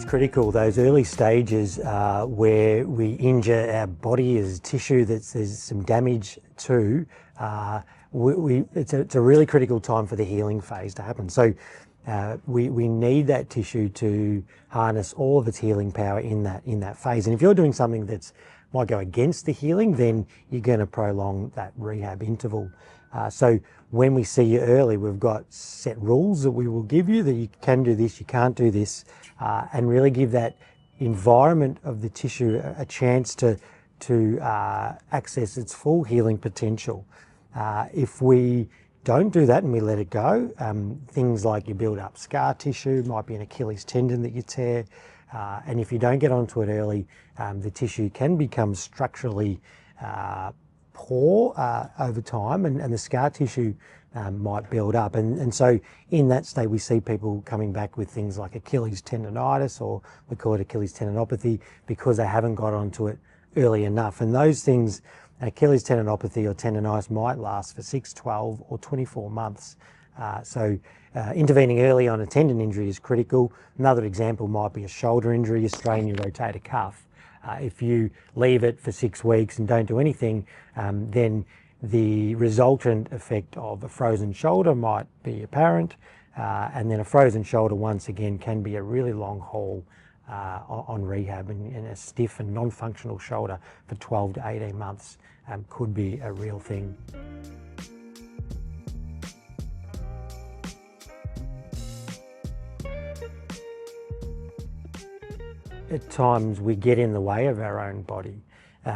It's critical, those early stages where we injure our body as tissue that there's some damage to, it's a really critical time for the healing phase to happen. So we need that tissue to harness all of its healing power in that phase. And if you're doing something that's might go against the healing, then you're going to prolong that rehab interval. So when we see you early, we've got set rules that we will give you, that you can do this, you can't do this, and really give that environment of the tissue a chance to access its full healing potential. If we don't do that and we let it go, things like you build up scar tissue, might be an Achilles tendon that you tear, and if you don't get onto it early, the tissue can become structurally poor over time, and the scar tissue might build up. And so in that state, we see people coming back with things like Achilles tendonitis, or we call it Achilles tendinopathy, because they haven't got onto it early enough. And those things, Achilles tendinopathy or tendonitis, might last for 6, 12 or 24 months. So intervening early on a tendon injury is critical. Another example might be a shoulder injury. You strain your rotator cuff. If you leave it for 6 weeks and don't do anything, then the resultant effect of a frozen shoulder might be apparent, and then a frozen shoulder once again can be a really long haul on rehab, and a stiff and non-functional shoulder for 12 to 18 months could be a real thing. At times we get in the way of our own body.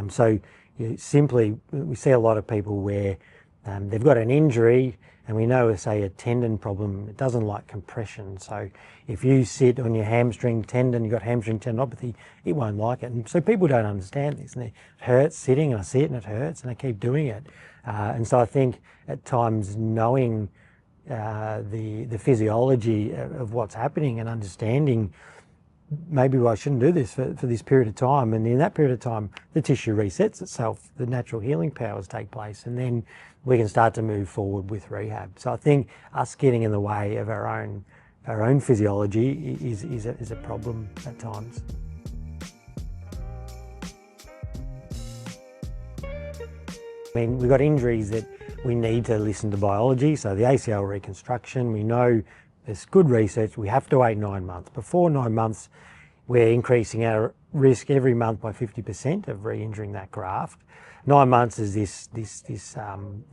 So we see a lot of people where they've got an injury, and we know, say, a tendon problem, it doesn't like compression. So if you sit on your hamstring tendon, you've got hamstring tendinopathy, it won't like it. And so people don't understand this, and it hurts sitting, and I see it and it hurts, and they keep doing it. And so I think at times knowing the physiology of what's happening and understanding maybe I shouldn't do this for this period of time, and in that period of time the tissue resets itself, the natural healing powers take place, and then we can start to move forward with rehab. So I think us getting in the way of our own physiology is a problem at times. I mean, we've got injuries that we need to listen to biology. So the ACL reconstruction, we know there's good research, we have to wait 9 months. Before 9 months, we're increasing our risk every month by 50% of re-injuring that graft. 9 months is this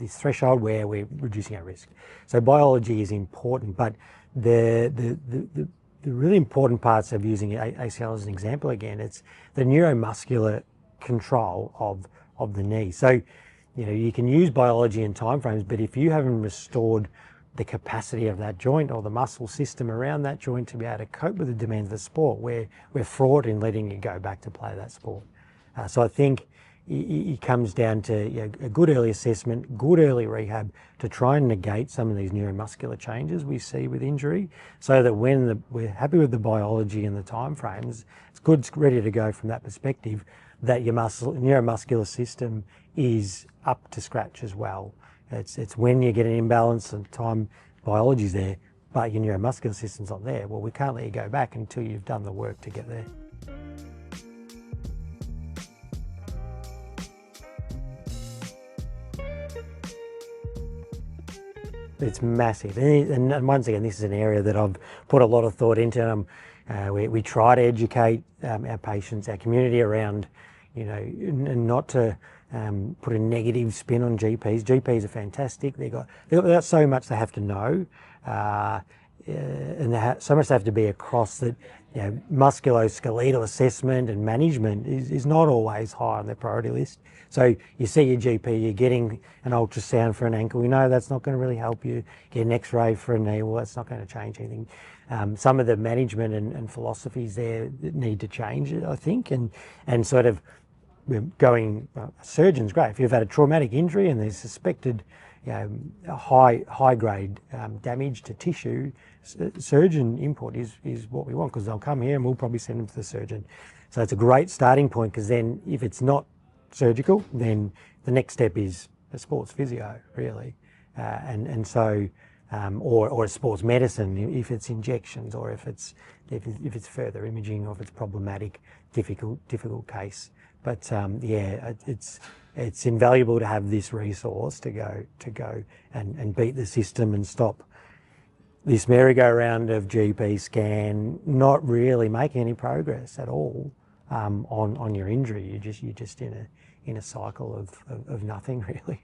threshold where we're reducing our risk. So biology is important, but the really important parts of using ACL as an example again, it's the neuromuscular control of the knee. So, you can use biology and timeframes, but if you haven't restored the capacity of that joint or the muscle system around that joint to be able to cope with the demands of the sport, we're fraught in letting you go back to play that sport. So I think it comes down to a good early assessment, good early rehab to try and negate some of these neuromuscular changes we see with injury, so that when we're happy with the biology and the timeframes, it's good, it's ready to go from that perspective, that your neuromuscular system is up to scratch as well. It's when you get an imbalance and time biology's there, but your neuromuscular system's not there. Well, we can't let you go back until you've done the work to get there. It's massive, and once again, this is an area that I've put a lot of thought into. We try to educate our patients, our community around, and not to put a negative spin on GPs. GPs are fantastic. They've got so much they have to know, and so much they have to be across that. Musculoskeletal assessment and management is not always high on their priority list. So you see your GP, you're getting an ultrasound for an ankle, that's not going to really help you. Get an X-ray for a knee, well, that's not going to change anything. Some of the management and philosophies there that need to change, I think, and sort of going, a surgeon's great. If you've had a traumatic injury and there's suspected high grade damage to tissue, surgeon input is what we want, because they'll come here and we'll probably send them to the surgeon. So it's a great starting point, because then if it's not surgical, then the next step is a sports physio, really. So or a sports medicine if it's injections, or if it's further imaging, or if it's problematic, difficult case. But yeah, it's invaluable to have this resource to go and beat the system and stop this merry-go-round of GP scan, not really making any progress at all on your injury. You're just in a cycle of nothing really.